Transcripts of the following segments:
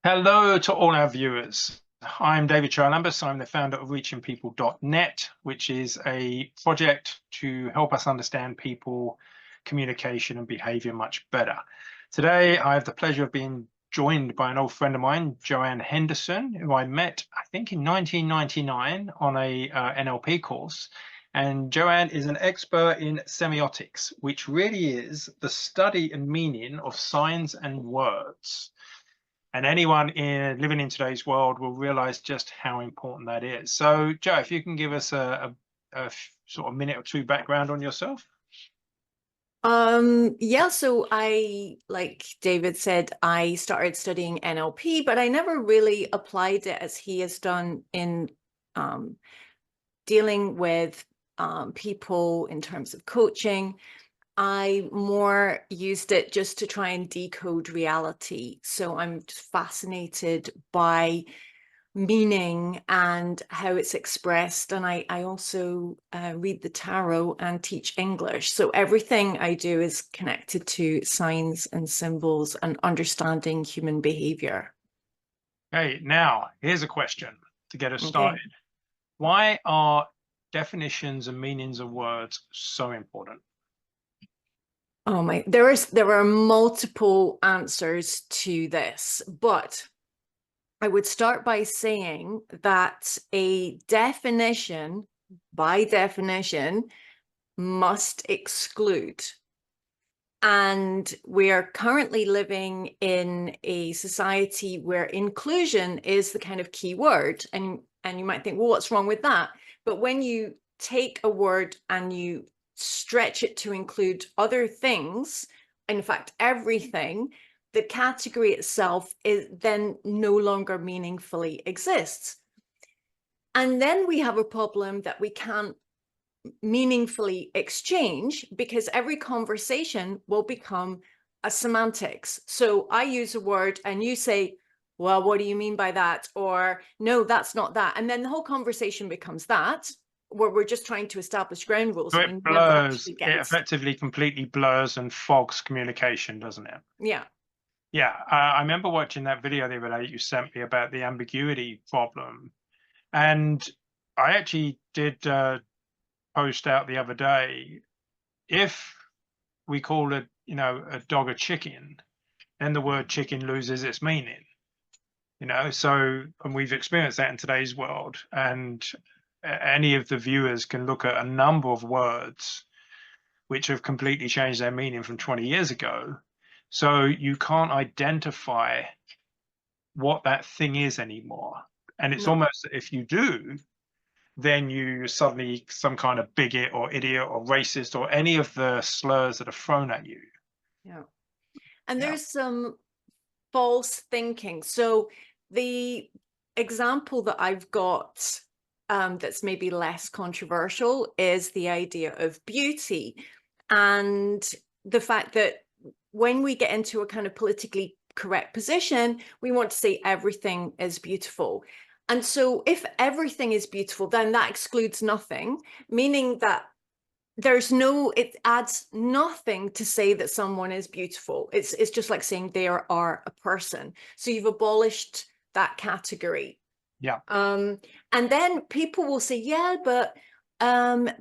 Hello to all our viewers. I'm David Charlambus. I'm the founder of reachingpeople.net, which is a project to help us understand people, communication, and behavior much better. Today, I have the pleasure of being joined by an old friend of mine, Joanne Henderson, who I met, I think, in 1999 on a NLP course. And Joanne is an expert in semiotics, which really is the study and meaning of signs and words. And anyone living in today's world will realize just how important that is. So, Joe, if you can give us a sort of minute or two background on yourself. Yeah, so like David said, I started studying NLP, but I never really applied it as he has done in dealing with people in terms of coaching. I more used it just to try and decode reality. So I'm just fascinated by meaning and how it's expressed. And I also read the tarot and teach English. So everything I do is connected to signs and symbols and understanding human behavior. Hey, now here's a question to get us Okay. started. Why are definitions and meanings of words so important? Oh my, there are multiple answers to this, but I would start by saying that a definition, by definition, must exclude. And we are currently living in a society where inclusion is the kind of key word. And you might think, well, what's wrong with that? But when you take a word and you stretch it to include other things, in fact, everything, the category itself is then no longer meaningfully exists. And then we have a problem that we can't meaningfully exchange because every conversation will become a semantics. So I use a word and you say, well, what do you mean by that? Or no, that's not that. And then the whole conversation becomes that, where we're just trying to establish ground rules So that it we never blurs, actually it get. effectively completely blurs and fogs communication, doesn't it? Yeah. Yeah, I remember watching that video the other day you sent me about the ambiguity problem. And I actually did post out the other day, if we call a dog a chicken, then the word chicken loses its meaning. So, and we've experienced that in today's world. And any of the viewers can look at a number of words which have completely changed their meaning from 20 years ago. So you can't identify what that thing is anymore. And it's No. almost, if you do, then you suddenly some kind of bigot or idiot or racist or any of the slurs that are thrown at you. Yeah. And Yeah. there's some false thinking. So the example that I've got that's maybe less controversial is the idea of beauty and the fact that when we get into a kind of politically correct position, we want to say everything is beautiful. And so if everything is beautiful, then that excludes nothing, meaning that it adds nothing to say that someone is beautiful. It's just like saying they are a person. So you've abolished that category. Yeah. And then people will say, yeah, but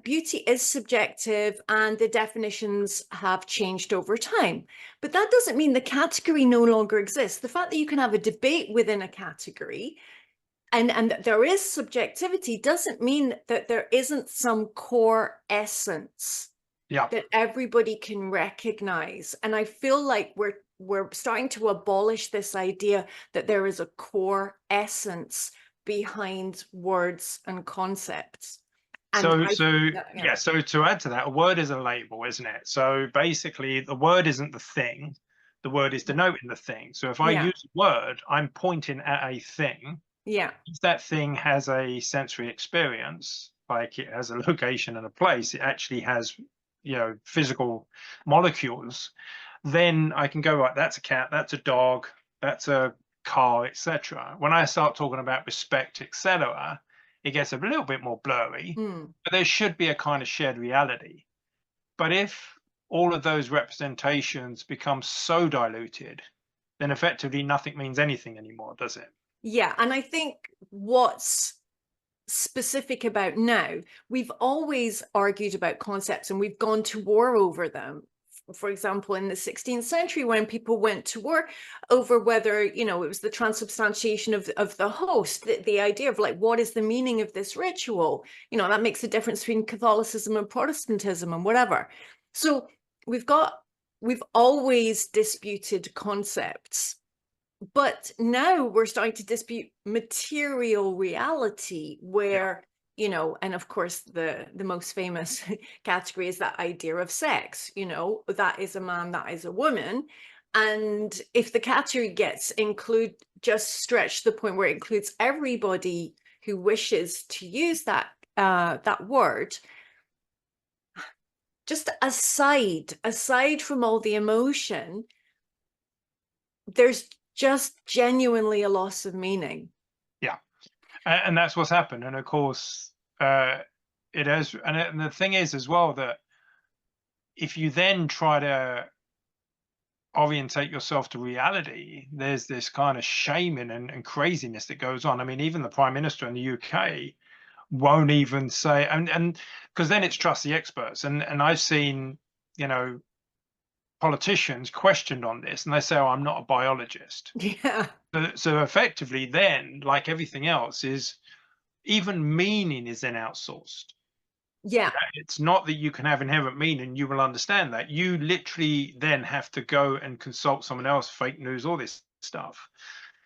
beauty is subjective and the definitions have changed over time. But that doesn't mean the category no longer exists. The fact that you can have a debate within a category and that there is subjectivity doesn't mean that there isn't some core essence Yeah. that everybody can recognize. And I feel like we're starting to abolish this idea that there is a core essence behind words and concepts. And So, I, so yeah, yeah, so to add to that, a word is a label, isn't it? So basically, the word isn't the thing, the word is denoting the thing. So if I yeah, use a word, I'm pointing at a thing. yeah, If that thing has a sensory experience, like it has a location and a place, it actually has, physical molecules, then I can go, right, that's a cat, that's a dog, that's a car, etc. When I start talking about respect, etc., it gets a little bit more blurry, mm, but there should be a kind of shared reality. But if all of those representations become so diluted, then effectively nothing means anything anymore, does it? Yeah, and I think what's specific about now, we've always argued about concepts and we've gone to war over them. For example, in the 16th century, when people went to war over whether, it was the transubstantiation of the host, the idea of like, what is the meaning of this ritual? That makes a difference between Catholicism and Protestantism and whatever. So we've always disputed concepts. But now we're starting to dispute material reality where, and of course the most famous category is that idea of sex, that is a man, that is a woman. And if the category gets just stretched to the point where it includes everybody who wishes to use that word, just aside from all the emotion, there's just genuinely a loss of meaning. Yeah, and that's what's happened. And of course, it has. And the thing is as well that if you then try to orientate yourself to reality, there's this kind of shaming and craziness that goes on. I mean, even the Prime Minister in the UK won't even say, and because then it's trust the experts. And I've seen, politicians questioned on this, and they say, "Oh, I'm not a biologist." Yeah. So effectively, then, like everything else, is even meaning is then outsourced. Yeah. It's not that you can have inherent meaning, you will understand that. You literally then have to go and consult someone else, fake news, all this stuff.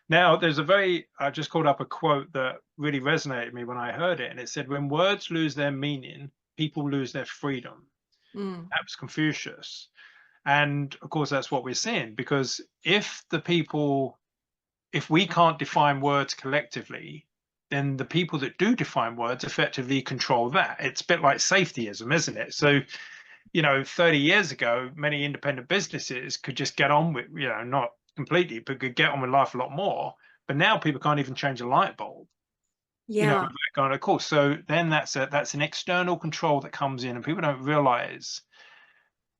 Now, I just called up a quote that really resonated with me when I heard it. And it said, when words lose their meaning, people lose their freedom. That was Confucius. And of course, that's what we're seeing, because if we can't define words collectively, then the people that do define words effectively control that. It's a bit like safetyism, isn't it? So, 30 years ago, many independent businesses could just get on with, not completely, but could get on with life a lot more. But now people can't even change a light bulb, Yeah. with that kind of course. So then that's an external control that comes in, and people don't realize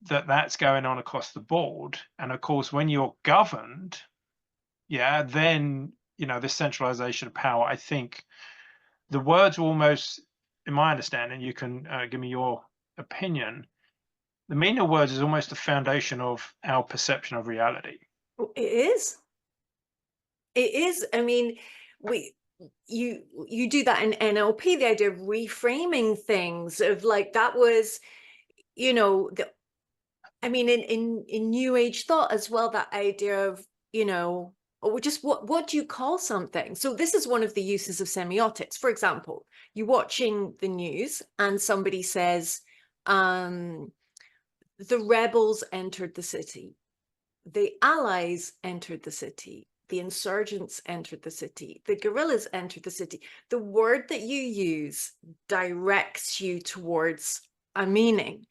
that that's going on across the board. And of course, when you're governed, then this centralization of power, I think the words are almost, in my understanding, you can give me your opinion, the meaning of words is almost the foundation of our perception of reality. It is. It is. I mean, you do that in NLP, the idea of reframing things, of like, that was, in New Age thought as well, that idea of, or just what do you call something? So this is one of the uses of semiotics. For example, you're watching the news and somebody says, the rebels entered the city, the allies entered the city, the insurgents entered the city, the guerrillas entered the city. The word that you use directs you towards a meaning.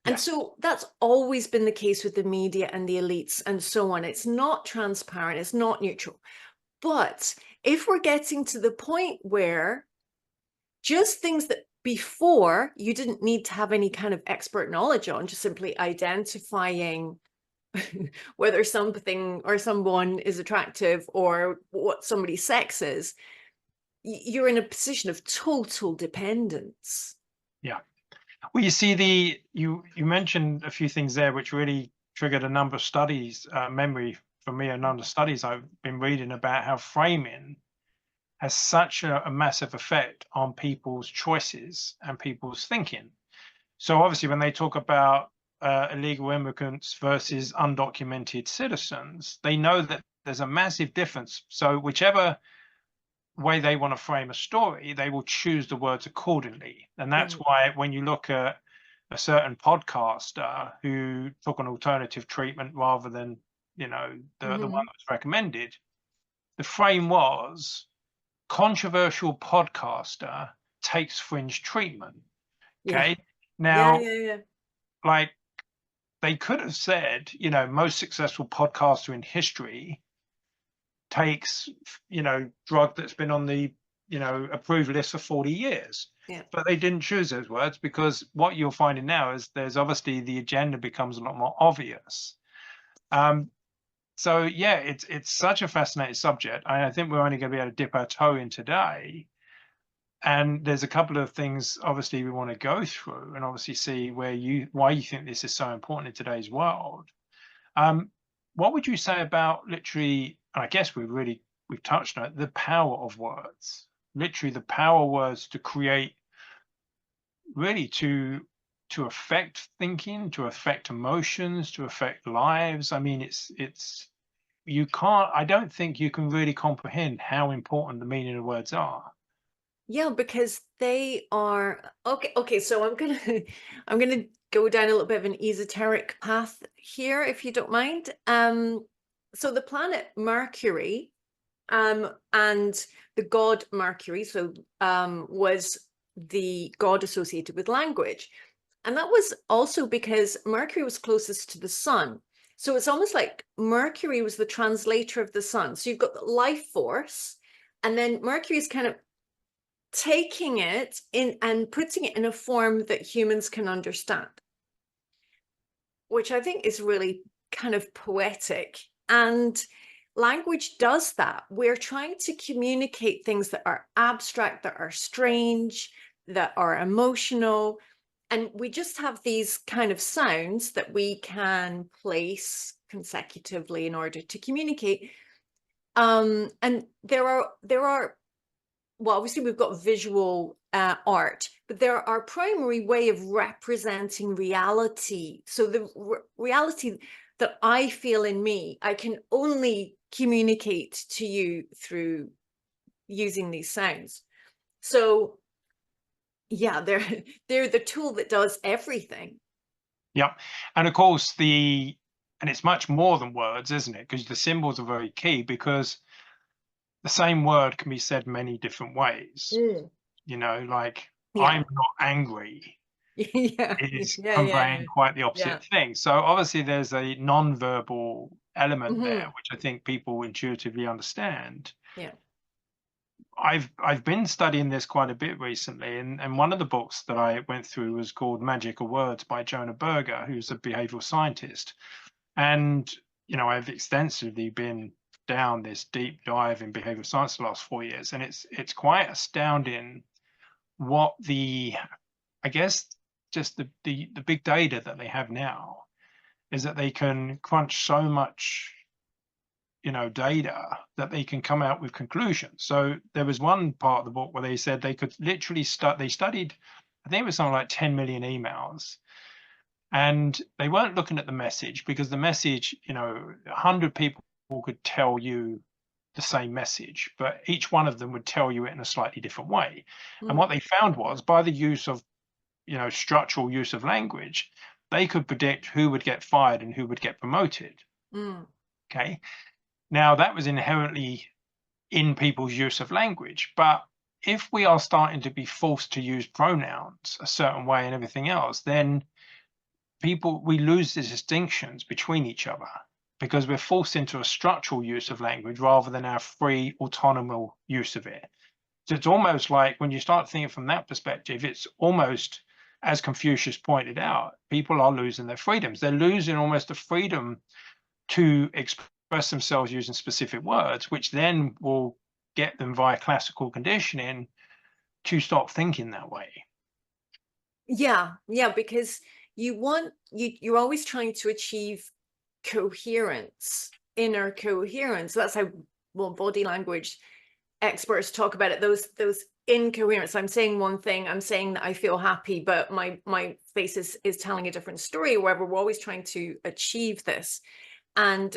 And so that's always been the case with the media and the elites and so on. It's not transparent, it's not neutral. But if we're getting to the point where just things that before you didn't need to have any kind of expert knowledge on, just simply identifying whether something or someone is attractive or what somebody's sex is, you're in a position of total dependence. Yeah. Well, you see, you mentioned a few things there which really triggered a number of studies, memory for me, a number of studies I've been reading about how framing has such a massive effect on people's choices and people's thinking. So obviously, when they talk about illegal immigrants versus undocumented citizens, they know that there's a massive difference. So whichever way they want to frame a story, they will choose the words accordingly. And that's why when you look at a certain podcaster who took an alternative treatment rather than, the one that was recommended, the frame was controversial podcaster takes fringe treatment. Okay. Now, like, they could have said, most successful podcaster in history takes, drug that's been on the, approved list for 40 years. But they didn't choose those words, because what you're finding now is there's obviously the agenda becomes a lot more obvious. So yeah, it's such a fascinating subject. I think we're only going to be able to dip our toe in today. And there's a couple of things obviously we want to go through and obviously see why you think this is so important in today's world. Um, what would you say about literally, and I guess we've touched on it, the power of words, literally the power of words to create, really to affect thinking, to affect emotions, to affect lives. I mean, it's you can't, I don't think you can really comprehend how important the meaning of words are. Yeah, because they are okay, so I'm gonna I'm gonna go down a little bit of an esoteric path here, if you don't mind. So the planet Mercury, and the god Mercury, so was the god associated with language. And that was also because Mercury was closest to the sun. So it's almost like Mercury was the translator of the sun. So you've got the life force, and then Mercury is kind of taking it in and putting it in a form that humans can understand, which I think is really kind of poetic. And language does that. We're trying to communicate things that are abstract, that are strange, that are emotional. And we just have these kind of sounds that we can place consecutively in order to communicate. And there are well, obviously we've got visual art, but they're our primary way of representing reality. So the reality that I feel in me, I can only communicate to you through using these sounds. So yeah, they're they're the tool that does everything. Yep. And of course, and it's much more than words, isn't it? Because the symbols are very key, because the same word can be said many different ways. Mm. Like, Yeah. I'm not angry Yeah. is Yeah. conveying Yeah. quite the Yeah. opposite thing. So obviously there's a non-verbal element there, Hmm. which I think people intuitively understand. Yeah. I've been studying this quite a bit recently, and one of the books that I went through was called Magic of Words by Jonah Berger, who's a behavioral scientist. And I've extensively been down this deep dive in behavioral science the last 4 years, and it's quite astounding what I guess just the big data that they have now is that they can crunch so much data that they can come out with conclusions. So there was one part of the book where they said they could literally they studied, I think it was something like 10 million emails, and they weren't looking at the message, because the message, 100 people could tell you the same message, but each one of them would tell you it in a slightly different way. And what Mm. they found was, by the use of structural use of language, they could predict who would get fired and who would get promoted. Mm. Okay. Now, that was inherently in people's use of language. But if we are starting to be forced to use pronouns a certain way and everything else, then we lose the distinctions between each other, because we're forced into a structural use of language rather than our free autonomous use of it. So it's almost like, when you start thinking from that perspective, it's almost, as Confucius pointed out, people are losing their freedoms. They're losing almost the freedom to express themselves using specific words, which then will get them, via classical conditioning, to stop thinking that way. Yeah, yeah, because you're always trying to achieve coherence, inner coherence. That's how, well, body language experts talk about it. Those incoherence. I'm saying one thing, I'm saying that I feel happy, but my face is telling a different story. Or whatever. We're always trying to achieve this, and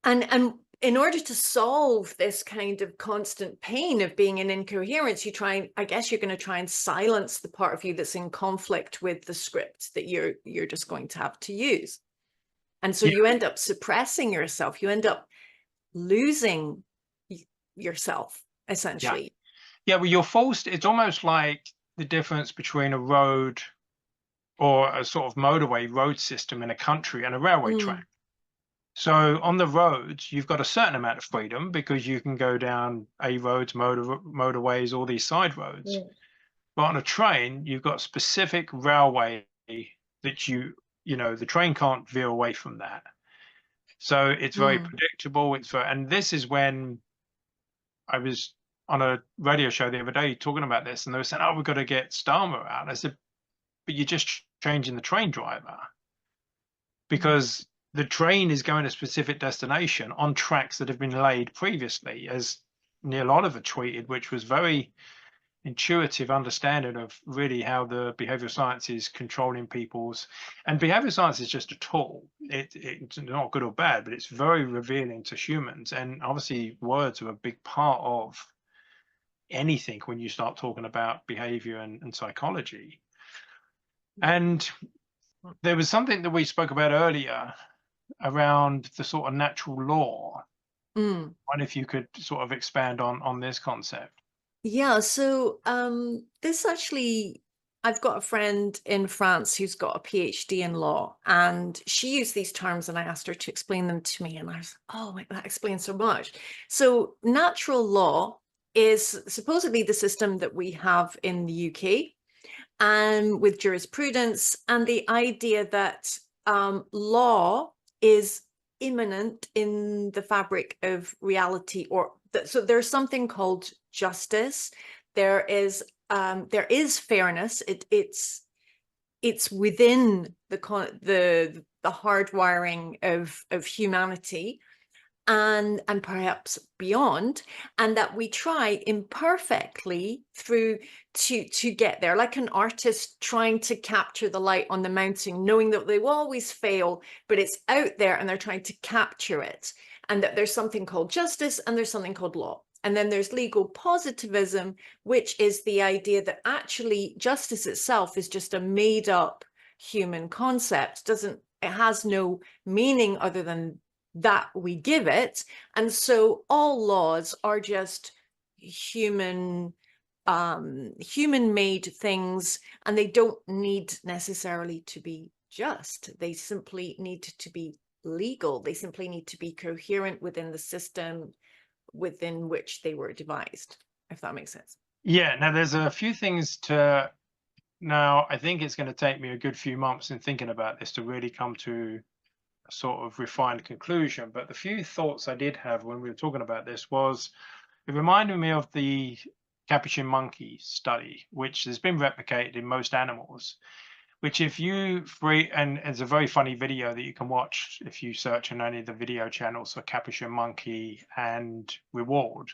and in order to solve this kind of constant pain of being in incoherence, I guess you're going to try and silence the part of you that's in conflict with the script that you're just going to have to use. And so Yeah, you end up suppressing yourself. You end up losing yourself, yeah, essentially. yeah. Well, you're forced. It's almost like the difference between a road, or a sort of motorway road system in a country, and a railway Mm, track. So on the roads, you've got a certain amount of freedom, because you can go down A roads, motorways, all these side roads. mm, But on a train, you've got specific railway that you you know, the train can't veer away from that. So it's very Mm. predictable. And this is when I was on a radio show the other day talking about this, and they were saying, "Oh, we've got to get Starmer out." I said, "But you're just changing the train driver, Mm. because the train is going to a specific destination on tracks that have been laid previously," as Neil Oliver tweeted, which was very intuitive understanding of really how the behavioral science is controlling people's. And behavioral science is just a tool. It's not good or bad, but it's very revealing to humans. And obviously, words are a big part of anything when you start talking about behavior and psychology. And there was something that we spoke about earlier around the sort of natural law. Mm. And if you could sort of expand on this concept. Yeah, so this actually, I've got a friend in France who's got a PhD in law, and she used these terms, and I asked her to explain them to me, and I was, oh, that explains so much. So natural law is supposedly the system that we have in the UK, and with jurisprudence, and the idea that law is immanent in the fabric of reality, or so there's something called justice. There is fairness. It's within the hardwiring of humanity, and perhaps beyond, and that we try imperfectly through to get there, like an artist trying to capture the light on the mountain, knowing that they will always fail, but it's out there and they're trying to capture it, and that there's something called justice and there's something called law. And then there's legal positivism, which is the idea that actually justice itself is just a made up human concept. It has no meaning other than that we give it. And so all laws are just human made things, and they don't need necessarily to be just. They simply need to be legal. They simply need to be coherent within the system within which they were devised, if that makes sense. Yeah, now there's a few things to. Now, I think it's going to take me a good few months in thinking about this to really come to a sort of refined conclusion. But the few thoughts I did have when we were talking about this was, it reminded me of the capuchin monkey study, which has been replicated in most animals. Which, if you free, and it's a very funny video that you can watch if you search on any of the video channels for capuchin monkey and reward.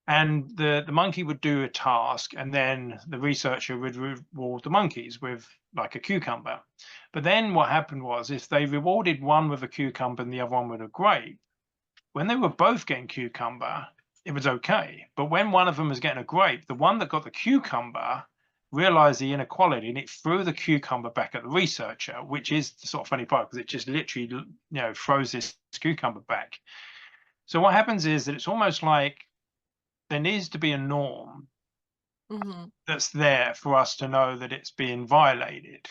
And the monkey would do a task, and then the researcher would reward the monkeys with like a cucumber. But then what happened was, if they rewarded one with a cucumber and the other one with a grape, when they were both getting cucumber, it was okay. But when one of them was getting a grape, the one that got the cucumber realized the inequality, and it threw the cucumber back at the researcher, which is the sort of funny part, because it just literally, you know, throws this cucumber back. So what happens is that it's almost like there needs to be a norm Mm-hmm. that's there for us to know that it's being violated.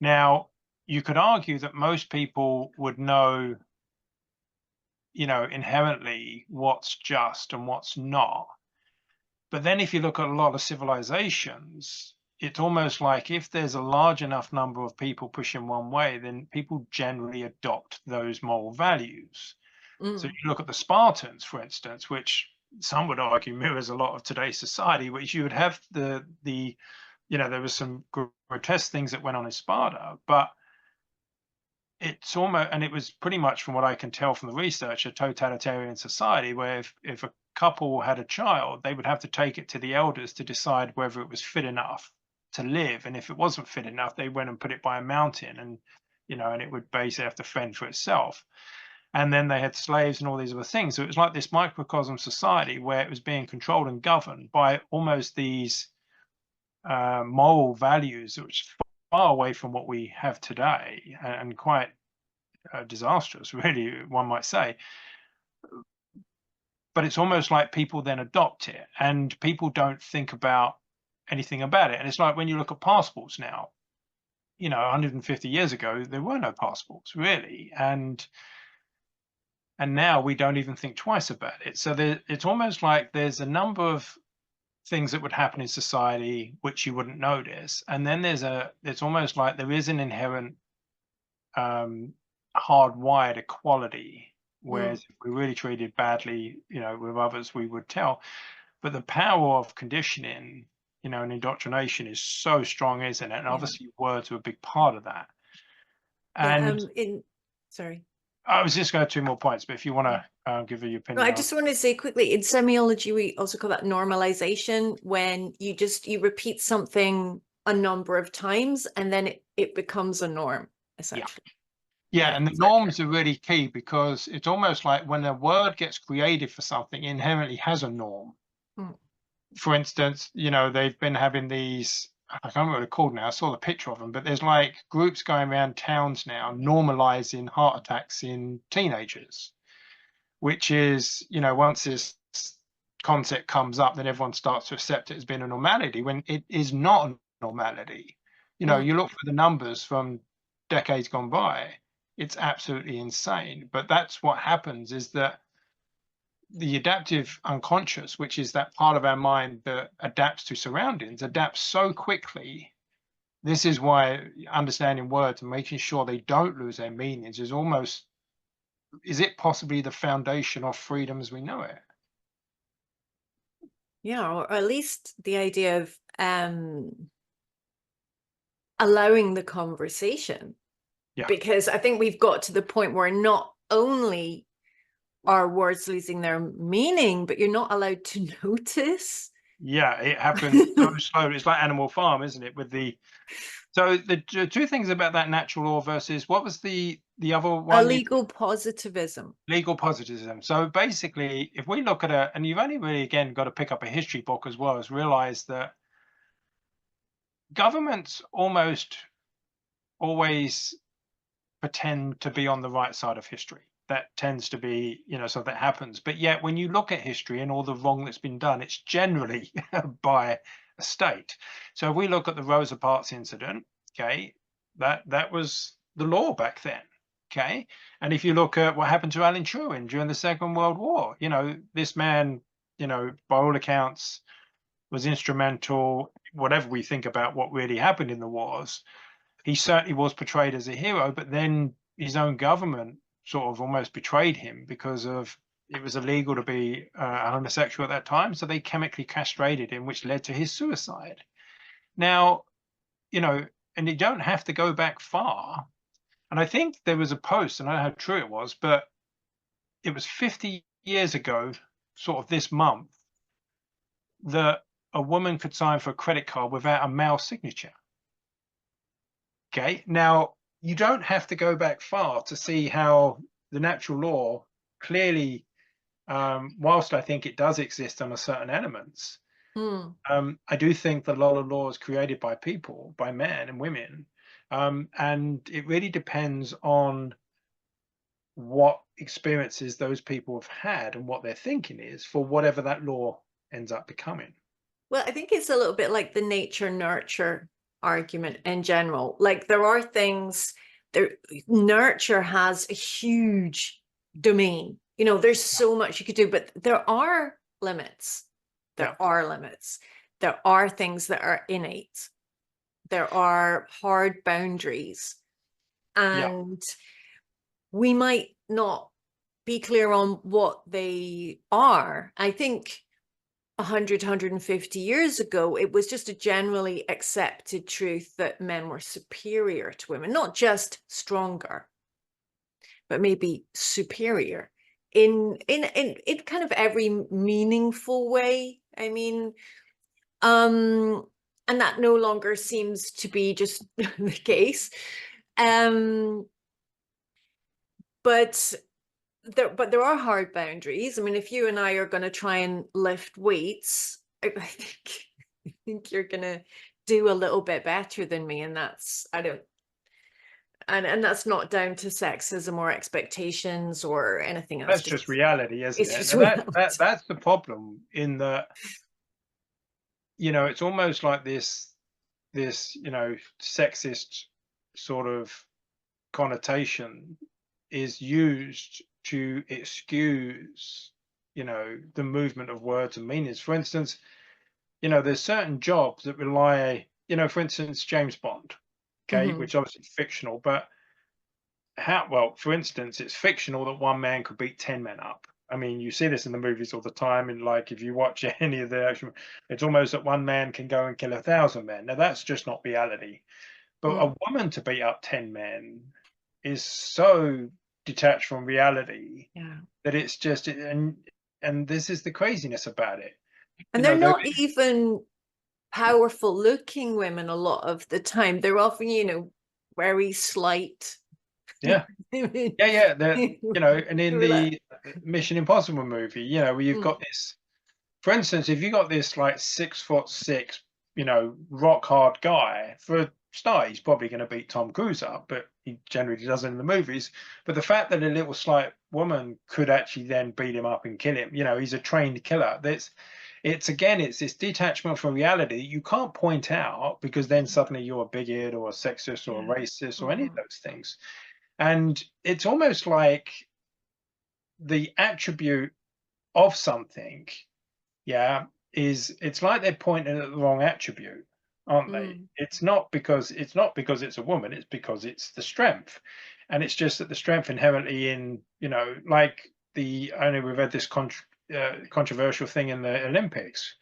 Now, you could argue that most people would know, you know, inherently what's just and what's not. But then if you look at a lot of civilizations, it's almost like if there's a large enough number of people pushing one way, then people generally adopt those moral values. So Mm. you look at the Spartans, for instance, which some would argue mirrors a lot of today's society, which you would have you know, there was some grotesque things that went on in Sparta, but it's almost, and it was pretty much, from what I can tell from the research, a totalitarian society where if a couple had a child, they would have to take it to the elders to decide whether it was fit enough to live. And if it wasn't fit enough, they went and put it by a mountain, and, you know, and it would basically have to fend for itself. And then they had slaves and all these other things. So it was like this microcosm society where it was being controlled and governed by almost these moral values, which is far away from what we have today, and quite disastrous, really, one might say. But it's almost like people then adopt it, and people don't think about anything about it. And it's like when you look at passports now, you know, 150 years ago, there were no passports really. And now we don't even think twice about it. So it's almost like there's a number of things that would happen in society which you wouldn't notice, and then it's almost like there is an inherent hardwired equality, Mm. whereas if we really treated badly, with others, we would tell. But the power of conditioning, and indoctrination is so strong, isn't it? And Yeah. obviously words are a big part of that. Yeah. And Sorry. I was just going to 2 more points, but if you want Yeah. to give your No, I opinion on. just want to say quickly, in semiology, we also call that normalization, when you repeat something a number of times and then it becomes a norm, Yeah. essentially. Yeah, Yeah. and the norms are really key, because it's almost like when a word gets created for something, it inherently has a norm. Mm. For instance, they've been having these, I can't remember what they're called now. I saw the picture of them, but there's like groups going around towns now normalizing heart attacks in teenagers, which is, once this concept comes up, then everyone starts to accept it as being a normality when it is not a normality. Mm. You look for the numbers from decades gone by, it's absolutely insane. But that's what happens, is that the adaptive unconscious, which is that part of our mind that adapts to surroundings, adapts so quickly. This is why understanding words and making sure they don't lose their meanings is it possibly the foundation of freedom as we know it? Yeah, or at least the idea of allowing the conversation. Yeah. Because I think we've got to the point where not only are words losing their meaning, but you're not allowed to notice. Yeah, it happens so slowly. It's like Animal Farm, isn't it? So the two things about that natural law versus, what was the other one? Illegal positivism. Legal positivism. So basically, if we look at and you've only really, again, got to pick up a history book as well as realize that governments almost always pretend to be on the right side of history. That tends to be, so that happens. But yet, when you look at history and all the wrong that's been done, it's generally by a state. So if we look at the Rosa Parks incident, okay, that was the law back then. Okay. And if you look at what happened to Alan Turing during the Second World War, this man, by all accounts, was instrumental. Whatever we think about what really happened in the wars, he certainly was portrayed as a hero, but then his own government sort of almost betrayed him, because of it was illegal to be a homosexual at that time, so they chemically castrated him, which led to his suicide. Now, and you don't have to go back far. And I think there was a post, and I don't know how true it was, but it was 50 years ago, sort of this month, that a woman could sign for a credit card without a male signature. Okay, now you don't have to go back far to see how the natural law clearly, whilst I think it does exist under certain elements, Mm. I do think that a lot of law is created by people, by men and women, and it really depends on what experiences those people have had and what their thinking is for whatever that law ends up becoming. Well, I think it's a little bit like the nature nurture argument in general. Like there are things there, nurture has a huge domain. There's so much you could do, but there are limits. Yeah, There are limits. There are things that are innate. There are hard boundaries. yeah, And we might not be clear on what they are. I think 100, 150 years ago, it was just a generally accepted truth that men were superior to women, not just stronger, but maybe superior in kind of every meaningful way. I mean, and that no longer seems to be just the case. Um, but there are hard boundaries. I mean, if you and I are going to try and lift weights, I think you're going to do a little bit better than me, and that's I don't and that's not down to sexism or expectations or anything else. that's just reality, isn't It's it? just And that, reality. that's the problem, in that it's almost like this sexist sort of connotation is used to excuse the movement of words and meanings. For instance, there's certain jobs that rely, for instance, James Bond, okay, Mm-hmm. which obviously is fictional, but how, well, for instance, it's fictional that one man could beat 10 men up. I mean, you see this in the movies all the time, and like if you watch any of the action, it's almost that one man can go and kill 1,000 men. Now that's just not reality. But Mm, a woman to beat up 10 men is so detached from reality yeah. that it's just, and this is the craziness about it. And they're not even powerful looking women a lot of the time. They're often, very slight. yeah, yeah. And in We're like, the Mission Impossible movie, where you've mm, got this, for instance, if you got this like 6'6", rock hard guy, for a start, he's probably going to beat Tom Cruise up, but he generally doesn't in the movies. But the fact that a little slight woman could actually then beat him up and kill him, he's a trained killer. It's again, it's this detachment from reality that you can't point out, because then suddenly you're a bigot or a sexist or a yeah. racist or any of Mhm. those things. And it's almost like the attribute of something, yeah, it's like they're pointing at the wrong attribute, aren't they? Mm. It's not because it's a woman, it's because it's the strength. And it's just that the strength inherently in, like I know we've had this controversial thing in the Olympics.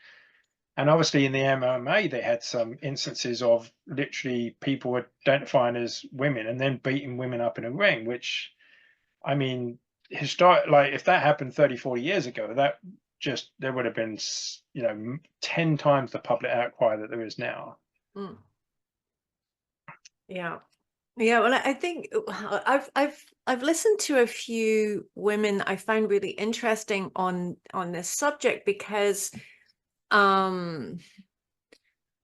And obviously in the MMA, they had some instances of literally people identifying as women and then beating women up in a ring, which, I mean, like if that happened 30, 40 years ago, there would have been, 10 times the public outcry that there is now. Mm. Yeah. Yeah, well, I think I've listened to a few women I find really interesting on this subject because um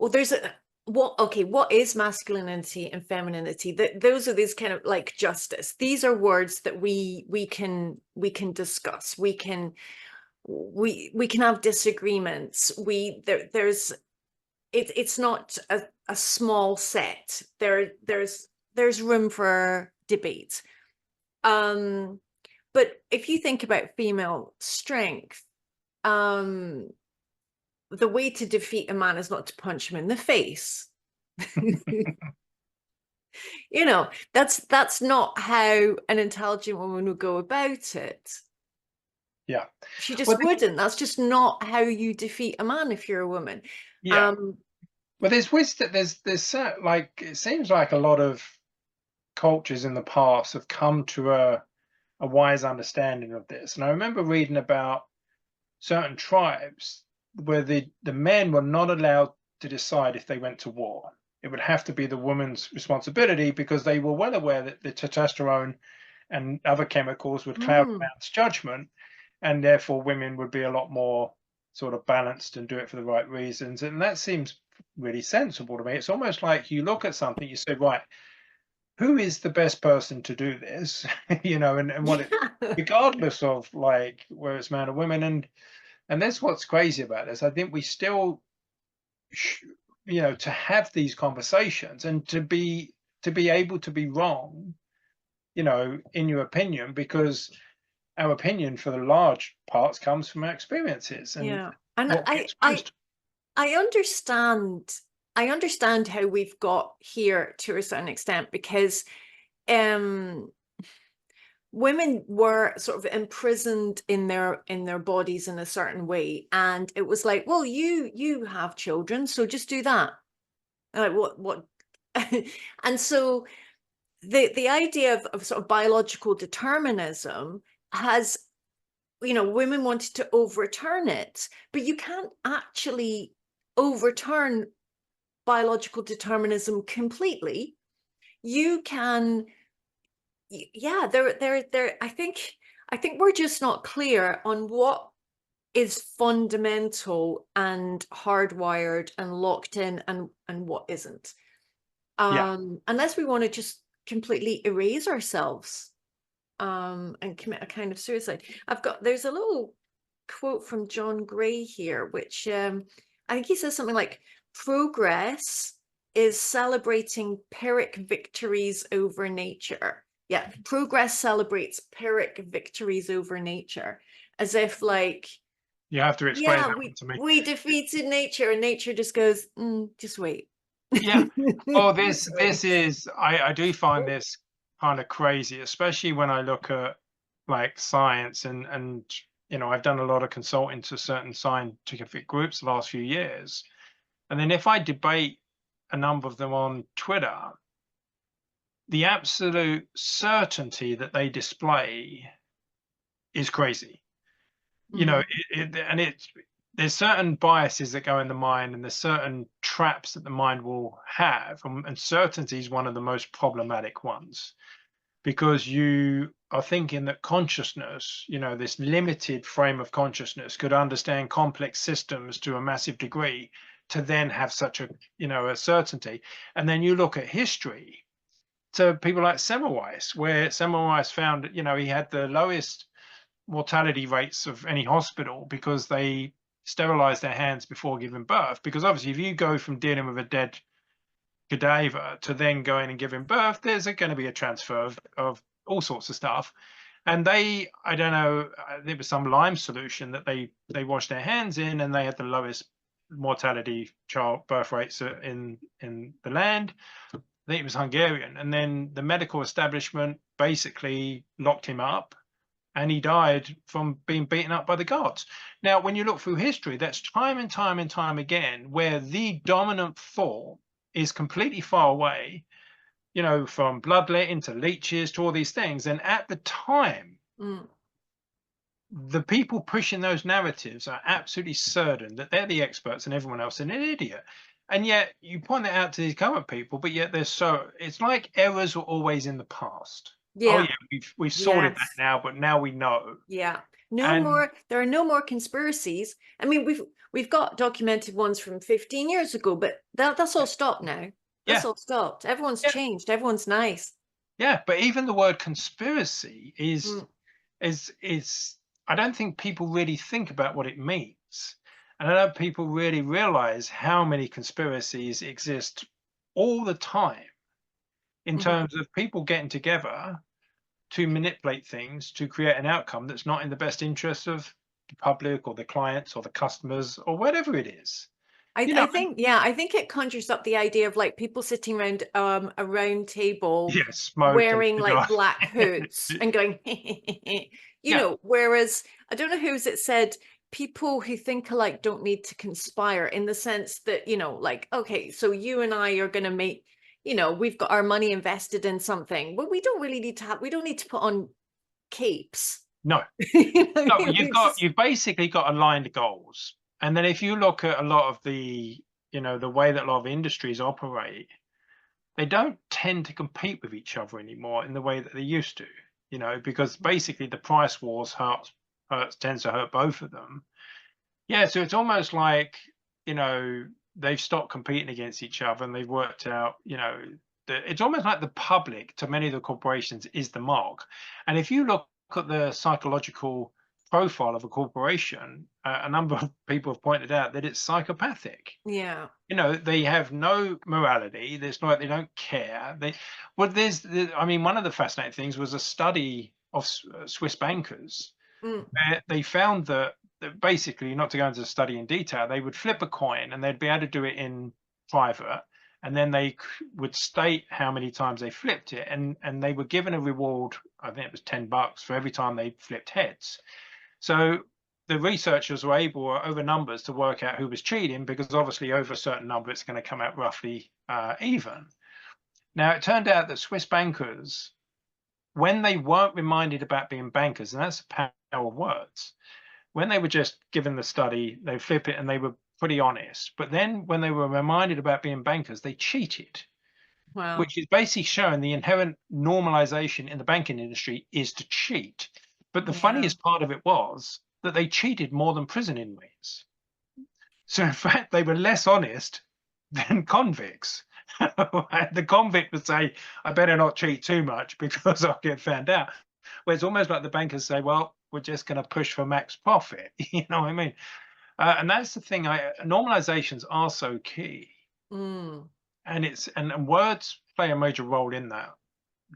well there's a what is masculinity and femininity? Those are these kind of like justice. These are words that we can discuss. We can have disagreements. There's it's not a small set. There's room for debate. Um, but if you think about female strength, um, the way to defeat a man is not to punch him in the face. That's not how an intelligent woman would go about it. Yeah. She just Well, wouldn't. That's just not how you defeat a man if you're a woman. yeah. Um, Well, there's wisdom. Like it seems like a lot of cultures in the past have come to a wise understanding of this. And I remember reading about certain tribes where the men were not allowed to decide if they went to war. It would have to be the woman's responsibility, because they were well aware that the testosterone and other chemicals would cloud a mm, man's judgment, and therefore women would be a lot more sort of balanced and do it for the right reasons. And that seems really sensible to me. It's almost like you look at something, you say, right, who is the best person to do this? And what it, yeah. regardless of like whether it's man or women. And that's what's crazy about this. I think we still, to have these conversations and to be able to be wrong, in your opinion, because our opinion for the large parts comes from our experiences and Yeah. And what we I exposed to. I understand I understand how we've got here to a certain extent because um women were sort of imprisoned in their bodies in a certain way, and it was like, well, you have children, so just do that. Like what and so the idea of sort of biological determinism has, women wanted to overturn it, but you can't actually overturn biological determinism completely. You can, yeah, there. I think we're just not clear on what is fundamental and hardwired and locked in, and what isn't. Yeah. Unless we want to just completely erase ourselves, and commit a kind of suicide. There's a little quote from John Gray here, which I think he says something like, progress is celebrating Pyrrhic victories over nature. Yeah, progress celebrates Pyrrhic victories over nature, as if like, You have to explain yeah, that one we to me. we defeated nature, and nature just goes, just wait. Yeah. Well, Just this wait. is, I do find this. kind of crazy, especially when I look at like science and I've done a lot of consulting to certain scientific groups the last few years. And then if I debate a number of them on Twitter, the absolute certainty that they display is crazy. Mhm. And there's certain biases that go in the mind, and there's certain traps that the mind will have, and certainty is one of the most problematic ones, because you are thinking that consciousness, this limited frame of consciousness, could understand complex systems to a massive degree to then have such a certainty. And then you look at history to people like Semmelweis, where Semmelweis found, he had the lowest mortality rates of any hospital because they sterilized their hands before giving birth. Because obviously, if you go from dealing with a dead cadaver to then going and giving birth, there's going to be a transfer of all sorts of stuff. And I don't know, there was some lime solution that they washed their hands in, and they had the lowest mortality child birth rates in the land. I think it was Hungarian. And then the medical establishment basically locked him up, and he died from being beaten up by the gods. Now, when you look through history, that's time and time and time again where the dominant thought is completely far away, from bloodletting to leeches to all these things. And at the time, Mm. the people pushing those narratives are absolutely certain that they're the experts and everyone else is an idiot. And yet you point it out to these current people, but yet it's like errors were always in the past. Oh Yeah. yeah, we've sorted that Yes. now, but now we know. Yeah. No And more, there are no more conspiracies. I mean, we've got documented ones from 15 years ago, but that's all stopped now. That's yeah, all stopped. Everyone's yeah, changed. Everyone's nice. yeah. But even the word conspiracy is Mm. is I don't think people really think about what it means. And I don't think people really realize how many conspiracies exist all the time in Mhm. terms of people getting together to manipulate things to create an outcome that's not in the best interest of the public or the clients or the customers or whatever it is. I, You know, I think, yeah, I think it conjures up the idea of like people sitting around a round table yeah, smoke and wearing like cigar. black hoods and going, Yeah, whereas I don't know who's it said, people who think alike don't need to conspire in the sense that, like, okay, so you and I are going to make, we've got our money invested in something. Well, we don't really need to we don't need to put on capes. no. No, We just, you've basically got aligned goals. And then if you look at a lot of the way that a lot of industries operate, they don't tend to compete with each other anymore in the way that they used to, because basically the price wars tends to hurt both of them. Yeah, so it's almost like, you know, they've stopped competing against each other and they've worked out, it's almost like the public to many of the corporations is the mark. And if you look at the psychological profile of a corporation, a number of people have pointed out that it's psychopathic. yeah. They have no morality. There's no, they don't care. I mean, one of the fascinating things was a study of Swiss bankers Mm. where they found that basically, not to go into the study in detail, they would flip a coin and they'd be able to do it in private, and then they would state how many times they flipped it, and they were given a reward. I think it was $10 for every time they flipped heads. So the researchers were able, over numbers, to work out who was cheating, because obviously over a certain number it's going to come out roughly even. Now it turned out that Swiss bankers, when they weren't reminded about being bankers, and that's the power of words, when they were just given the study, they flip it and they were pretty honest. But then when they were reminded about being bankers, they cheated, Wow. which is basically showing the inherent normalization in the banking industry is to cheat. But the Yeah. funniest part of it was that they cheated more than prison inmates. So in fact, they were less honest than convicts. The convict would say, I better not cheat too much because I'll get found out. Where it's almost like the bankers say, well, we're just going to push for max profit. You know what I mean? And that's the thing. Normalizations are so key, Mm. and and words play a major role in that,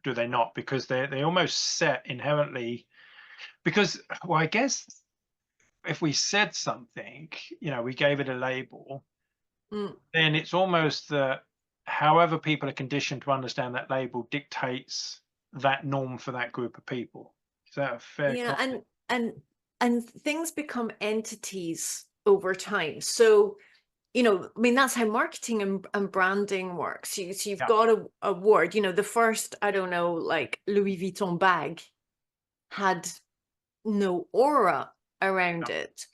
do they not? Because they almost set inherently. Because, well, I guess if we said something, we gave it a label, Mm. then it's almost that however people are conditioned to understand that label dictates that norm for that group of people. Is that a fair Yeah, comment? and things become entities over time. So, you know, I mean, that's how marketing and branding works. So you've Yeah, got a word, you know, the first, I don't know, like Louis Vuitton bag had no aura around yeah. it,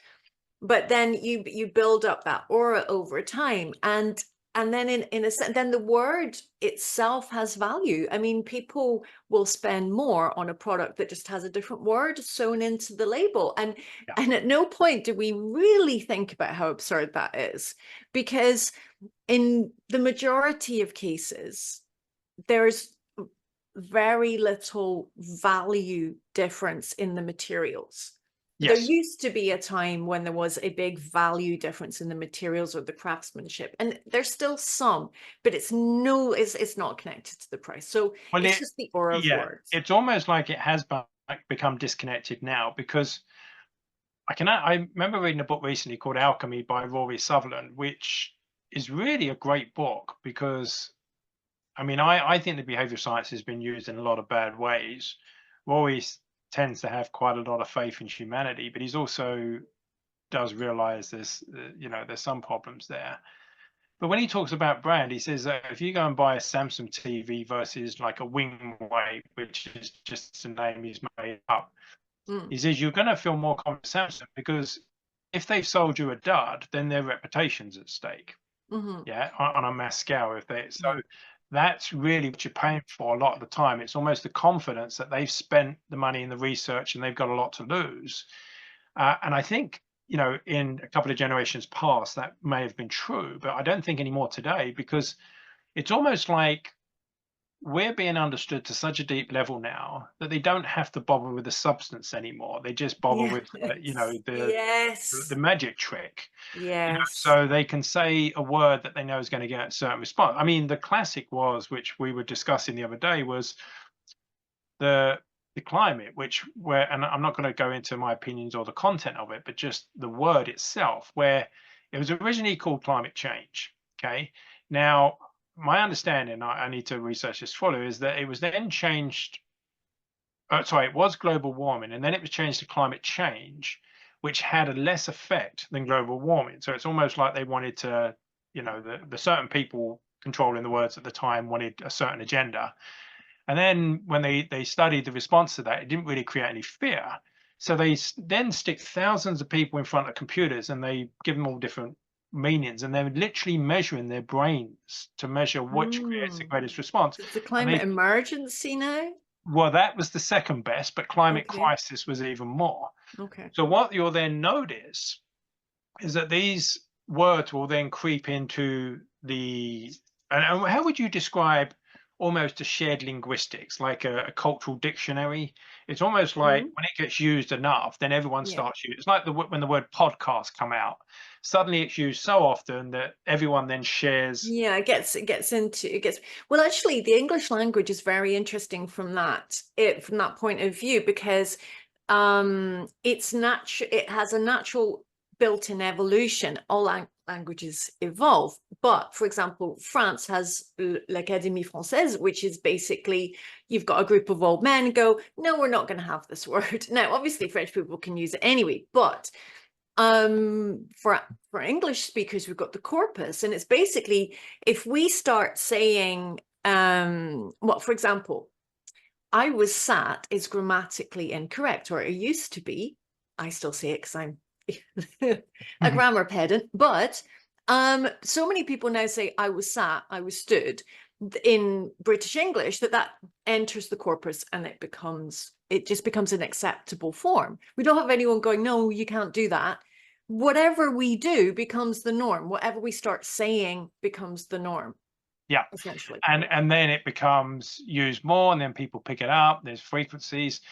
but then you build up that aura over time, and then in a sense, then the word itself has value. I mean, people will spend more on a product that just has a different word sewn into the label, Yeah. and at no point do we really think about how absurd that is, because in the majority of cases there's very little value difference in the materials. There Yes. used to be a time when there was a big value difference in the materials or the craftsmanship, and there's still some, but it's not connected to the price. So Well, it's just the aura of yeah, words. it's almost like it has become disconnected now, because I remember reading a book recently called Alchemy by Rory Sutherland, which is really a great book because I mean, I think the behavioral science has been used in a lot of bad ways. Rory tends to have quite a lot of faith in humanity, but he's also does realize there's some problems there. But when he talks about brand, he says that if you go and buy a Samsung TV versus like a Wingway, which is just a name he's made up, Mm, he says you're going to feel more confident in Samsung because if they've sold you a dud, then their reputation's at stake. hmm. Yeah, on a mass scale. If they so Yeah. that's really what you're paying for a lot of the time. It's almost the confidence that they've spent the money in the research and they've got a lot to lose. And I think, in a couple of generations past, that may have been true, but I don't think anymore today because it's almost like we're being understood to such a deep level now that they don't have to bother with the substance anymore. They just bother Yes. with, the Yes. magic trick. Yes. So they can say a word that they know is going to get a certain response. I mean, the classic was, which we were discussing the other day, was the the climate, and I'm not going to go into my opinions or the content of it, but just the word itself, where it was originally called climate change. Okay. Now, my understanding, I need to research this fully, is that it was then changed. Sorry, it was global warming, and then it was changed to climate change, which had a less effect than global warming. So it's almost like they wanted to, the certain people controlling the words at the time wanted a certain agenda. And then when they studied the response to that, it didn't really create any fear. So they then stick thousands of people in front of computers and they give them all different meanings, and they're literally measuring their brains to measure which creates the Mm. greatest response. It's a And climate they emergency now. well, that was the second best, but climate Okay. crisis was even more. Okay. So what you'll then notice is that these words will then creep into and how would you describe almost a shared linguistics, like a cultural dictionary? It's almost like Mm. when it gets used enough, then everyone Yeah. starts using it. It's like when the word podcast come out. Suddenly it's used so often that everyone then shares. Yeah, it gets well, actually the English language is very interesting from that point of view, because it has a natural built-in evolution. All languages evolve, but for example, France has l'Académie Française, which is basically you've got a group of old men go, no, we're not going to have this word. Now obviously French people can use it anyway, but for English speakers we've got the corpus, and it's basically if we start saying well, for example, I was sat is grammatically incorrect, or it used to be. I still say it because I'm a grammar pedant, but so many people now say I was sat, I was stood in British English that enters the corpus, and it just becomes an acceptable form. We don't have anyone going, no, you can't do that. Whatever we do becomes the norm. Whatever we start saying becomes the norm, Yeah. essentially. And then it becomes used more, and then people pick it up. There's frequencies,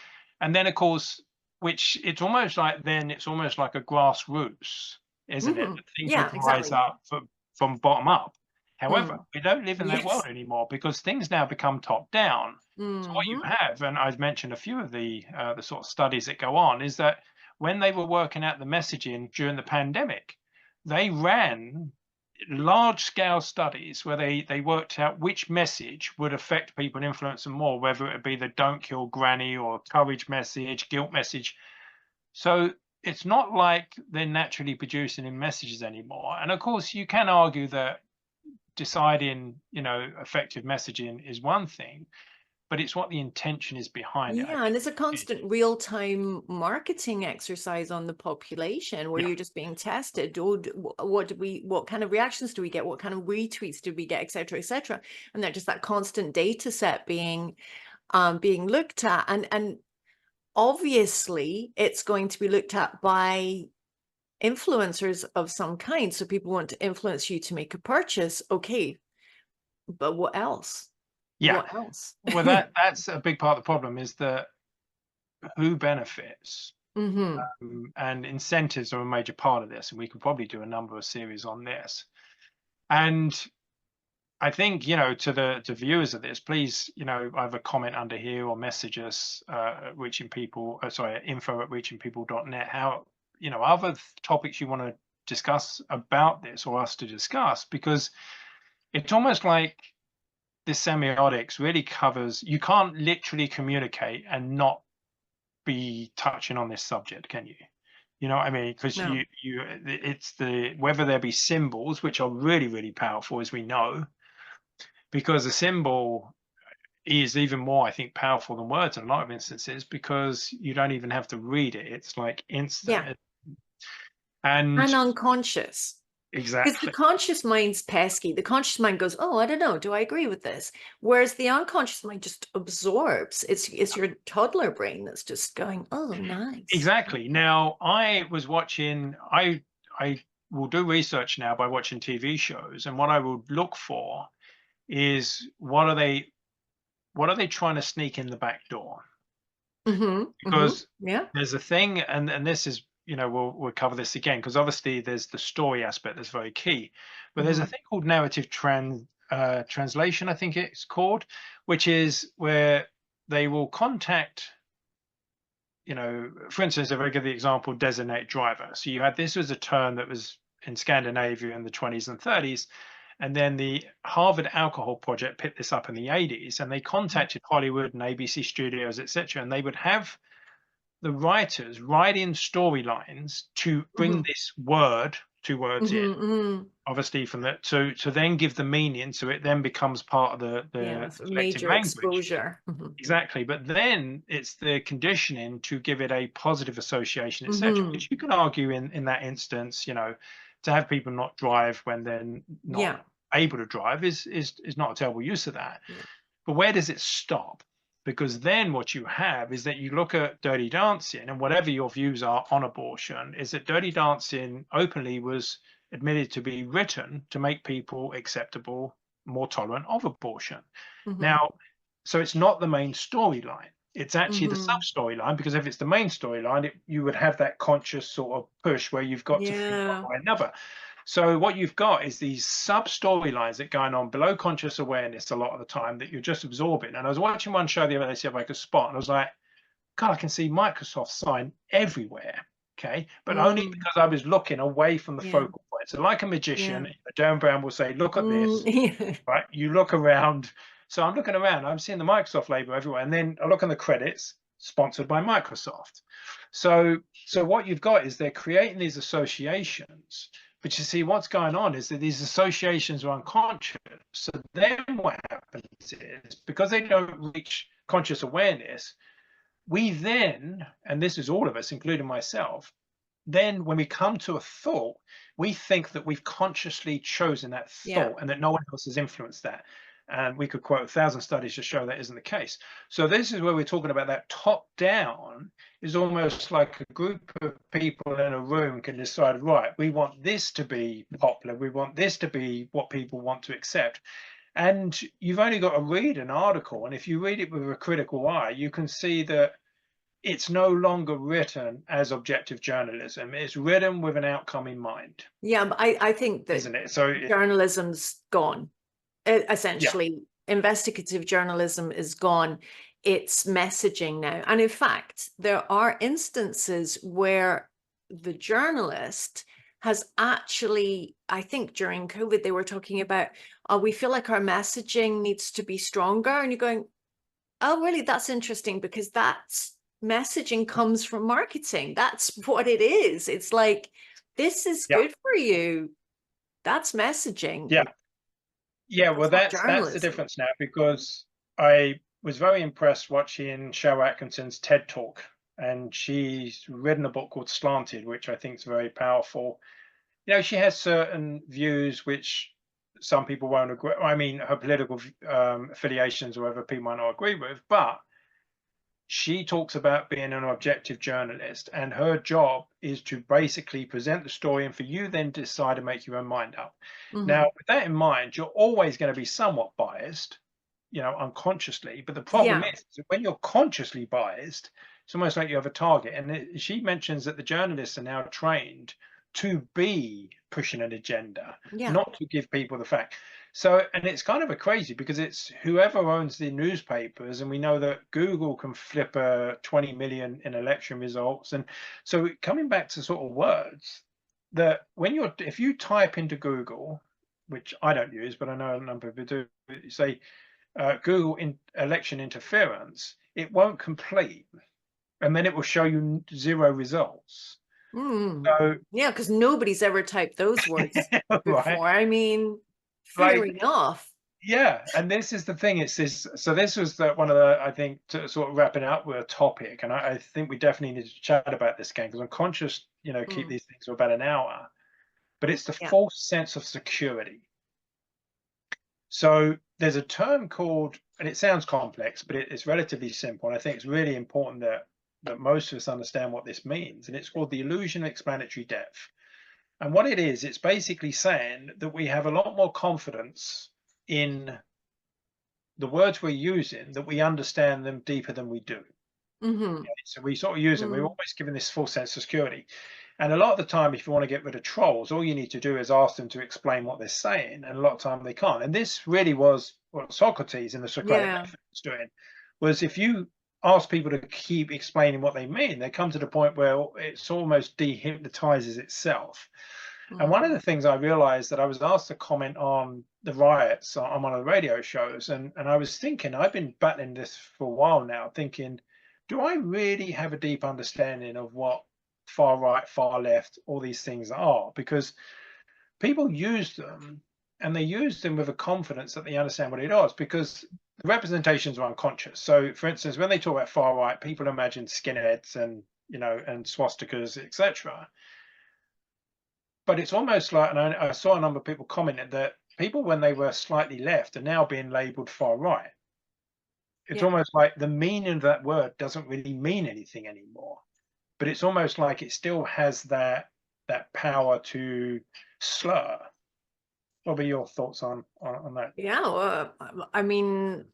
and then of course, which it's almost like a grassroots, isn't it? Hmm. That things would Yeah, rise exactly. up from bottom up. However, Mm. we don't live in that world Yes. anymore because things now become top down. So what you Hmm. have, and I've mentioned a few of the sort of studies that go on, is that when they were working out the messaging during the pandemic, they ran large scale studies where they worked out which message would affect people and influence them more, whether it be the don't kill granny or courage message, guilt message. So it's not like they're naturally producing in messages anymore. And of course, you can argue that deciding, effective messaging is one thing, but it's what the intention is behind it, I Yeah, and it's a think. constant real-time marketing exercise on the population where Yeah, you're just being tested. Oh, what kind of reactions do we get? What kind of retweets do we get, et cetera, et cetera? And they're just that constant data set being looked at. And obviously it's going to be looked at by influencers of some kind. So people want to influence you to make a purchase. Okay, but what else? yeah. What else? Well, that's a big part of the problem, is that who benefits. Hmm. And incentives are a major part of this, and we could probably do a number of series on this. And I think, to the viewers of this, please, either comment under here or message us at reaching people, info at reachingpeople.net, how, other topics you want to discuss about this or us to discuss, because it's almost like this semiotics really covers, you can't literally communicate and not be touching on this subject, can you? You know what I mean? Because No. it's whether there be symbols, which are really, really powerful, as we know, because a symbol is even more, I think, powerful than words in a lot of instances, because you don't even have to read it. It's like Yeah. instant. And And unconscious. Because the exactly, conscious mind's pesky. The conscious mind goes, oh, I don't know, do I agree with this? Whereas the unconscious mind just absorbs. It's your toddler brain that's just going, oh, nice. exactly. Now, I was watching, I will do research now by watching TV shows, and what I will look for is what are they trying to sneak in the back door? Mm-hmm. Mm-hmm. Because Yeah. there's a thing, and this is, we'll cover this again, because obviously there's the story aspect that's very key, but there's a Mm-hmm. thing called narrative translation, I think it's called, which is where they will contact, for instance, if I give the example, designated driver. So you had, this was a term that was in Scandinavia in the 20s and 30s. And then the Harvard Alcohol Project picked this up in the 80s, and they contacted Hollywood and ABC studios, etc. And they would have the writers write in storylines to bring Mm-hmm. this word, two words in, Mm-hmm. Mm-hmm. obviously from that, to then give the meaning, so it then becomes part of the Yeah. So collective major language. exposure. Mm-hmm. Exactly, but then it's the conditioning to give it a positive association, etc. Mm-hmm. Which you can argue in that instance, to have people not drive when they're not Yeah. able to drive is not a terrible use of that. Yeah. But where does it stop? Because then what you have is that you look at Dirty Dancing, and whatever your views are on abortion, is that Dirty Dancing openly was admitted to be written to make people acceptable, more tolerant of abortion. Mm-hmm. Now, so it's not the main storyline. It's actually the sub Mm-hmm. storyline, because if it's the main storyline, you would have that conscious sort of push where you've got to think Yeah. one way or another. So what you've got is these sub storylines that are going on below conscious awareness a lot of the time, that you're just absorbing. And I was watching one show the other day, see if I could spot, and I was like, God, I can see Microsoft sign everywhere. Okay, but only Mm. because I was looking away from the Yeah. focal point. So, like a magician, Yeah. Darren Brown will say, "Look at Mm. this." Right? You look around. So I'm looking around. I'm seeing the Microsoft label everywhere, and then I look on the credits, sponsored by Microsoft. So what you've got is they're creating these associations. But you see, what's going on is that these associations are unconscious. So then what happens is, because they don't reach conscious awareness, we then, and this is all of us, including myself, then when we come to a thought, we think that we've consciously chosen that Yeah. thought and that no one else has influenced that. And we could quote 1,000 studies to show that isn't the case. So this is where we're talking about that top down is almost like a group of people in a room can decide, right, we want this to be popular. We want this to be what people want to accept. And you've only got to read an article. And if you read it with a critical eye, you can see that it's no longer written as objective journalism. It's written with an outcome in mind, Yeah, but I think that isn't it? So, journalism's gone. yeah, Essentially, investigative journalism is gone. It's messaging now. And in fact, there are instances where the journalist has actually, I think during COVID, they were talking about, oh, we feel like our messaging needs to be stronger. And you're going, oh, really? That's interesting, because that's messaging comes from marketing. That's what it is. It's like, this is Yeah. good for you. That's messaging. Yeah. Yeah, well, That's not that's the journalism. difference now, because I was very impressed watching Cheryl Atkinson's TED Talk, and she's written a book called Slanted, which I think is very powerful. You know, she has certain views which some people won't agree. I mean, her political affiliations or whatever people might not agree with, but she talks about being an objective journalist, and her job is to basically present the story and for you then decide and make your own mind up. Now, with that in mind, you're always going to be somewhat biased, you know, unconsciously. But the problem Yeah. is that when you're consciously biased, it's almost like you have a target. And she mentions that the journalists are now trained to be pushing an agenda, Yeah. not to give people the fact. So, and it's kind of a crazy, because it's whoever owns the newspapers, and we know that Google can flip 20 million in election results. And so, coming back to sort of words, that when you're, if you type into Google, which I don't use, but I know a number of people do, say Google election interference, it won't complete, and then it will show you 0 results. So, Yeah, because nobody's ever typed those words right, before. I mean, fair like, enough. yeah, and this is the thing. It's this. So this was one of the, I think, to sort of wrapping up with a topic, and I think we definitely need to chat about this again, because I'm conscious, you know, keep Mm, these things for about an hour. But it's the yeah. false sense of security. So there's a term called, and it sounds complex, but it's relatively simple. And I think it's really important that most of us understand what this means. And it's called the illusion of explanatory depth. And what it is, it's basically saying that we have a lot more confidence in the words we're using, that we understand them deeper than we do. Mm-hmm. So we sort of use them. We're Mm, always given this full sense of security. And a lot of the time, if you want to get rid of trolls, all you need to do is ask them to explain what they're saying. And a lot of time they can't. And this really was what Socrates in the Socratic yeah. method was doing, was if you ask people to keep explaining what they mean, they come to the point where it's almost dehypnotizes itself. And one of Mm, the things I realized, that I was asked to comment on the riots on one of the radio shows, and I was thinking, I've been battling this for a while now, thinking, do I really have a deep understanding of what far right, far left, all these things are? Because people use them, and they use them with a confidence that they understand what it is, because the representations are unconscious. So, for instance, when they talk about far right, people imagine skinheads and, you know, and swastikas, etc. But it's almost like, and I saw a number of people commenting that people, when they were slightly left, are now being labelled far right. It's yeah. almost like the meaning of that word doesn't really mean anything anymore. But it's almost like it still has that power to slur. What are your thoughts on that? Yeah. I mean,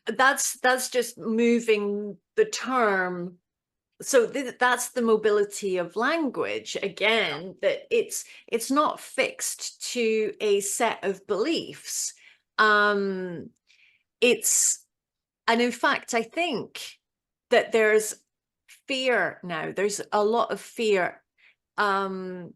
that's just moving the term. So that's the mobility of language again, that it's not fixed to a set of beliefs. It's And in fact, I think that there's fear now. There's a lot of fear um,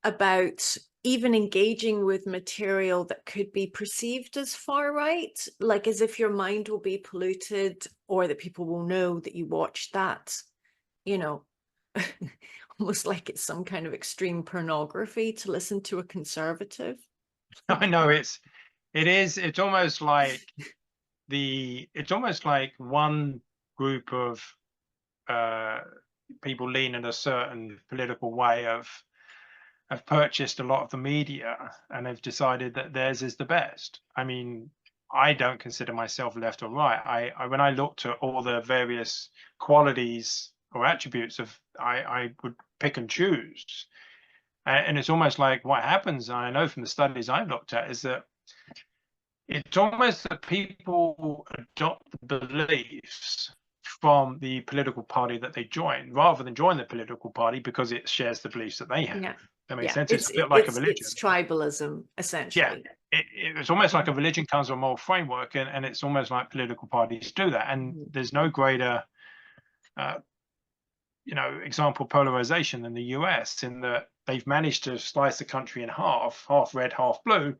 about even engaging with material that could be perceived as far right, like as if your mind will be polluted, or that people will know that you watched that, you know, almost like it's some kind of extreme pornography to listen to a conservative. I know it's almost like it's almost like one group of uh, people lean in a certain political way have purchased a lot of the media, and they've decided that theirs is the best. I mean, I don't consider myself left or right. I when I looked at all the various qualities or attributes of, I would pick and choose. And it's almost like what happens, and I know from the studies I've looked at, is that it's almost that people adopt the beliefs from the political party that they join, rather than join the political party because it shares the beliefs that they have. Yeah. That makes Yeah. sense. It's It's a bit like a religion. it's tribalism, Yeah, essentially. it's almost like a Mhm. religion comes from a moral framework, and it's almost like political parties do that. And Mhm. there's no greater example polarization in the US, in that they've managed to slice the country in half red, half blue.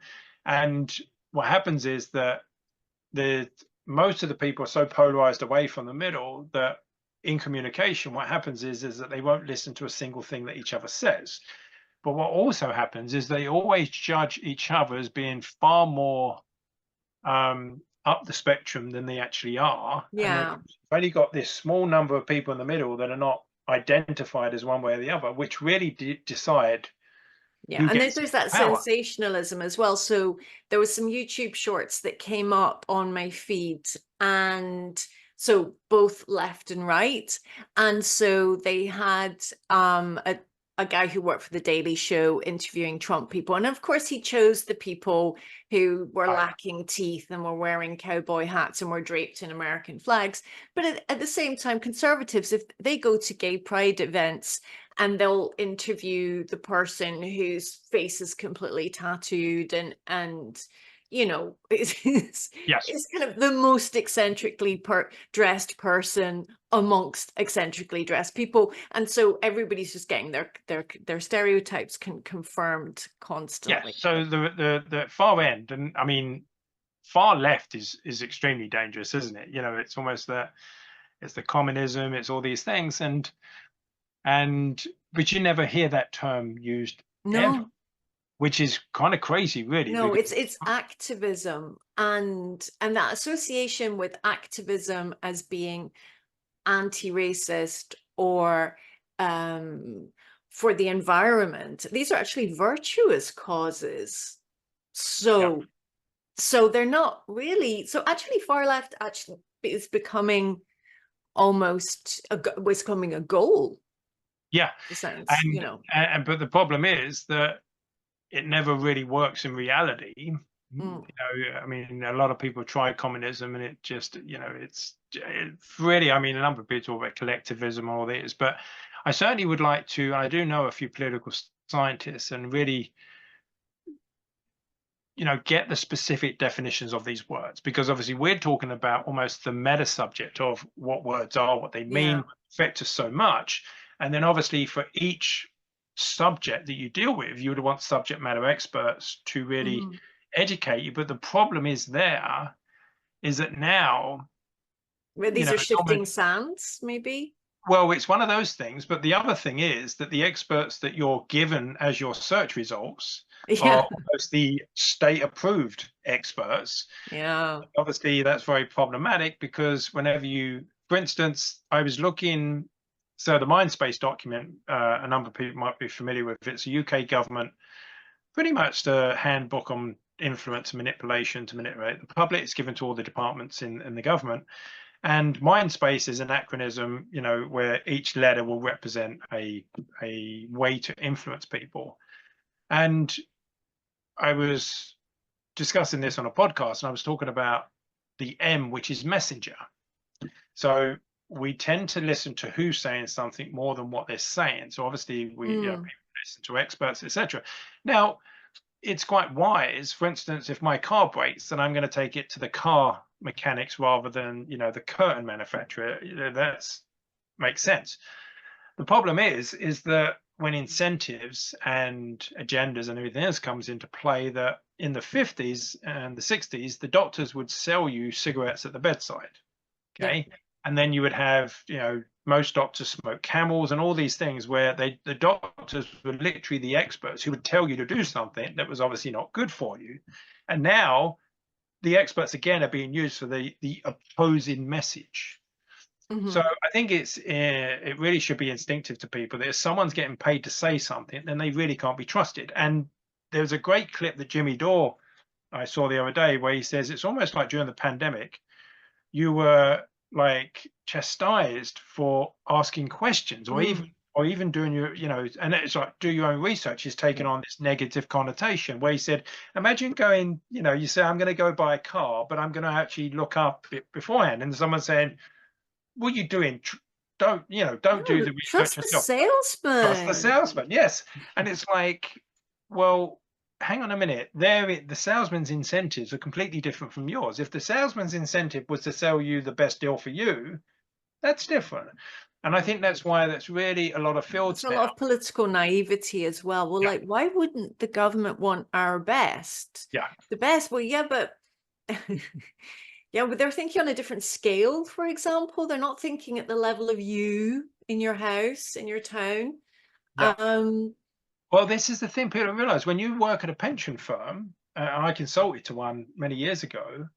And what happens is that the most of the people are so polarized away from the middle that in communication, what happens is that they won't listen to a single thing that each other says. But what also happens is they always judge each other as being far more up the spectrum than they actually are. And then Yeah. you've only got this small number of people in the middle that are not identified as one way or the other, which really decide Yeah, who and gets there's that power. sensationalism as well. So there was some YouTube shorts that came up on my feed, and so both left and right. And so they had a guy who worked for the Daily Show interviewing Trump people. And of course he chose the people who were Right. lacking teeth and were wearing cowboy hats and were draped in American flags. But at the same time, conservatives, if they go to gay pride events, and they'll interview the person whose face is completely tattooed and is Yes. is kind of the most eccentrically dressed person amongst eccentrically dressed people, and so everybody's just getting their stereotypes confirmed Yes. constantly. So the far end, and I mean far left is extremely dangerous, isn't it? It's almost that it's the communism, it's all these things, and but you never hear that term used ever, No, which is kind of crazy, really, no, because it's activism, and that association with activism as being anti-racist or for the environment. These are actually virtuous causes. yeah, So they're not really. So actually, far left actually is becoming almost was becoming a goal. yeah, In a sense, and but the problem is that it never really works in reality. Mm, I mean, a lot of people try communism, and it just, it's really, I mean, a number of people talk about collectivism and all this, but I certainly would like to. I do know a few political scientists, and really, get the specific definitions of these words, because obviously we're talking about almost the meta subject of what words are, what they yeah. mean, affect us so much. And then obviously for each subject that you deal with, you would want subject matter experts to really Mhm. educate you. But the problem is that now, Well, these are it's almost, shifting sands, maybe. well, it's one of those things. But the other thing is that the experts that you're given as your search results are Yeah, almost the state approved experts. yeah, Obviously, that's very problematic, because whenever for instance, I was looking, so the Mindspace document, a number of people might be familiar with. It's a UK government, pretty much the handbook on influence and manipulation to manipulate the public. It's given to all the departments in the government. And Mindspace is an acronym, where each letter will represent a way to influence people. And I was discussing this on a podcast, and I was talking about the M, which is messenger. So we tend to listen to who's saying something more than what they're saying. So obviously mm, people listen to experts, etc. Now, it's quite wise. For instance, if my car breaks, then I'm going to take it to the car mechanics rather than the curtain manufacturer. That's makes sense. The problem is that when incentives and agendas and everything else comes into play, that in the 50s and the 60s, the doctors would sell you cigarettes at the bedside. yeah, Okay. And then you would have, most doctors smoke Camels and all these things, where the doctors were literally the experts who would tell you to do something that was obviously not good for you. And now the experts again are being used for the opposing message. So mhm, I think it really should be instinctive to people that if someone's getting paid to say something, then they really can't be trusted. And there's a great clip that Jimmy Dore I saw the other day, where he says it's almost like during the pandemic, you were like chastised for asking questions, mm, or even doing and it's like do your own research is taken on this negative connotation, where he said, imagine going, you say, I'm going to go buy a car, but I'm going to actually look up it beforehand, and someone saying, what are you doing? Don't do no, the research trust the yourself. Trust the salesman. salesman. Yes. And it's like, well, hang on a minute. The salesman's incentives are completely different from yours. If the salesman's incentive was to sell you the best deal for you, that's different. And I think that's why that's really a lot of It's fields a now. lot of political naivety as well. Well, Yeah, like, why wouldn't the government want our best? yeah, The best? Well, yeah, but yeah, but they're thinking on a different scale, for example. They're not thinking at the level of you in your house, in your town. yeah. Um, Well, this is the thing people don't realize. When you work at a pension firm, and I consulted to one many years ago,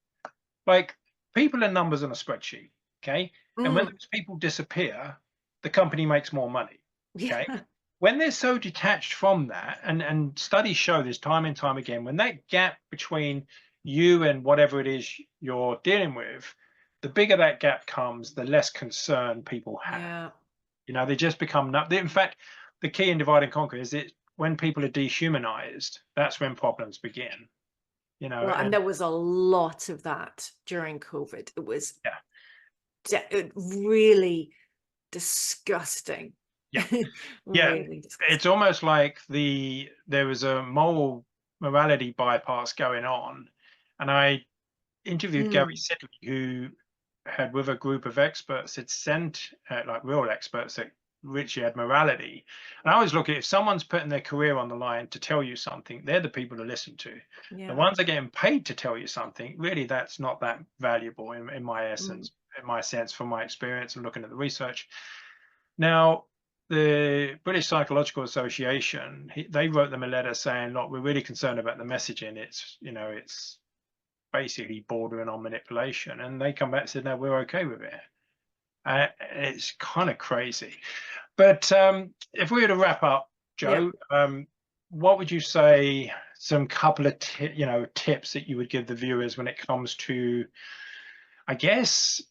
like people are numbers on a spreadsheet, okay? And when mm, those people disappear, the company makes more money, okay? yeah, When they're so detached from that, and studies show this time and time again, when that gap between you and whatever it is you're dealing with, the bigger that gap comes, the less concern people have. yeah. You know, they just become in fact, the key in divide and conquer is it when people are dehumanized, that's when problems begin. You know, Well, and and there was a lot of that during COVID. It was yeah, really disgusting. yeah. Yeah, Really disgusting. it's almost like there was a moral morality bypass going on, and I interviewed Gary Mm, Sidley, who had with a group of experts had sent like real experts that Richie had morality, and I always look at if someone's putting their career on the line to tell you something, they're the people to listen to. The yeah. ones that are getting paid to tell you something, really, that's not that valuable in my Mm, essence, in my sense, from my experience and looking at the research. Now, the British Psychological Association, they wrote them a letter saying, "Look, we're really concerned about the messaging. It's, you know, it's basically bordering on manipulation." And they come back and said, "No, we're okay with it." It's kind of crazy. But if we were to wrap up, yeah. Joe, what would you say? Some couple of tips that you would give the viewers when it comes to, I guess,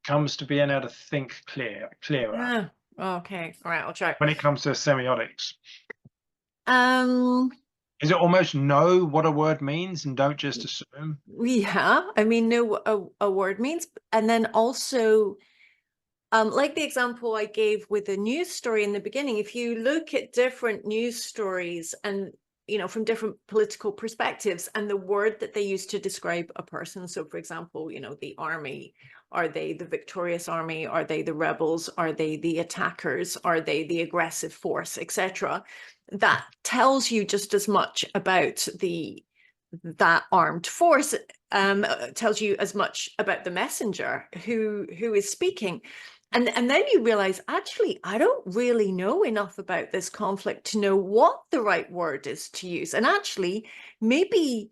comes to being able to think clearer Yeah. Okay. All right. I'll try. when it comes to semiotics. Um, Is it almost know what a word means and don't just assume? yeah, I mean, know what a word means. And then also, like the example I gave with the news story in the beginning, if you look at different news stories and, from different political perspectives and the word that they use to describe a person. So, for example, the army, are they the victorious army? Are they the rebels? Are they the attackers? Are they the aggressive force, etc.? That tells you just as much about that armed force, tells you as much about the messenger who is speaking. And then you realize, actually, I don't really know enough about this conflict to know what the right word is to use. And actually, maybe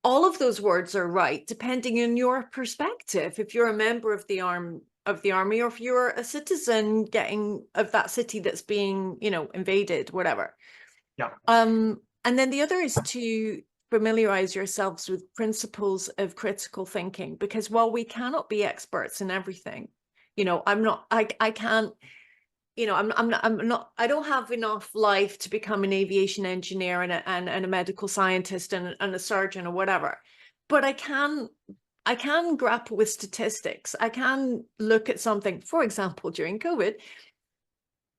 all of those words are right, depending on your perspective. If you're a member of the army, or if you're a citizen getting of that city that's being, invaded, whatever. Yeah, And then the other is to familiarize yourselves with principles of critical thinking, because while we cannot be experts in everything, I can't, I'm not, I don't have enough life to become an aviation engineer and a medical scientist and a surgeon or whatever. But I can grapple with statistics. I can look at something, for example, during COVID.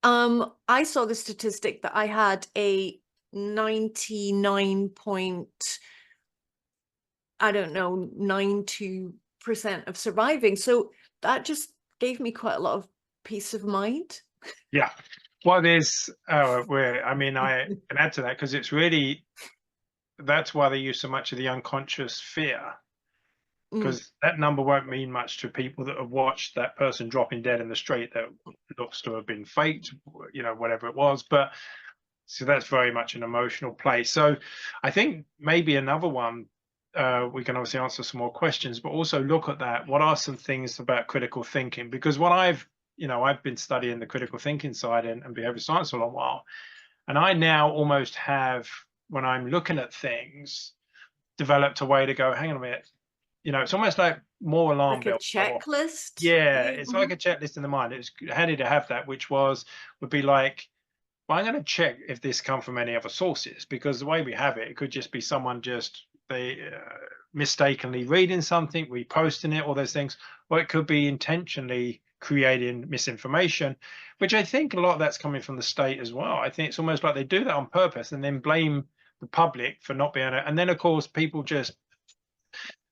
I saw the statistic that I had a 99 point, I don't know, 92% of surviving. So that just gave me quite a lot of peace of mind. yeah. Well, there's where I mean I can add to that because it's really that's why they use so much of the unconscious fear, Mm, because that number won't mean much to people that have watched that person dropping dead in the street that looks to have been faked, whatever it was. But so that's very much an emotional place. So I think maybe another one, we can obviously answer some more questions, but also look at that. What are some things about critical thinking? Because what I've been studying the critical thinking side and behavioral science for a long while, and I now almost have, when I'm looking at things, developed a way to go, hang on a minute, it's almost like more alarm like a bells go off. checklist for Yeah, you. it's like Mhm. a checklist in the mind. It's handy to have that, which would be like, well, I'm going to check if this come from any other sources, because the way we have it, it could just be someone they mistakenly reading something, reposting it, all those things, or it could be intentionally creating misinformation, which I think a lot of that's coming from the state as well. I think it's almost like they do that on purpose and then blame the public for not being able to, and then of course people just,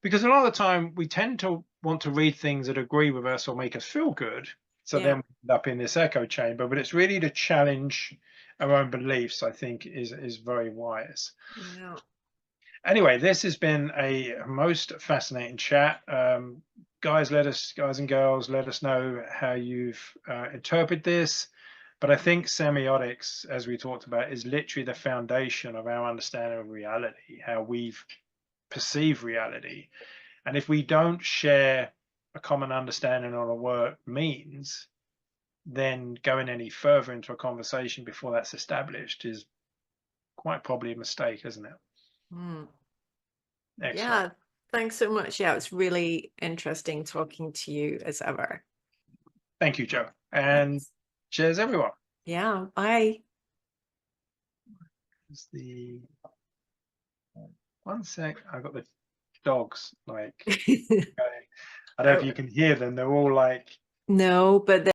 because a lot of the time we tend to want to read things that agree with us or make us feel good, So then we end up in this echo chamber, but it's really to challenge our own beliefs, I think is very wise. Yeah. Anyway, this has been a most fascinating chat. Guys and girls, let us know how you've interpreted this. But I think semiotics, as we talked about, is literally the foundation of our understanding of reality, how we've perceived reality. And if we don't share a common understanding on what it means, then going any further into a conversation before that's established is quite probably a mistake, isn't it? Mm. Excellent. Yeah, thanks so much. Yeah, it was really interesting talking to you as ever. Thank you, Joe. And Thanks. cheers, everyone. Yeah, bye. Is the one sec? I got the dogs like going. I don't know if you can hear them. They're all like No, but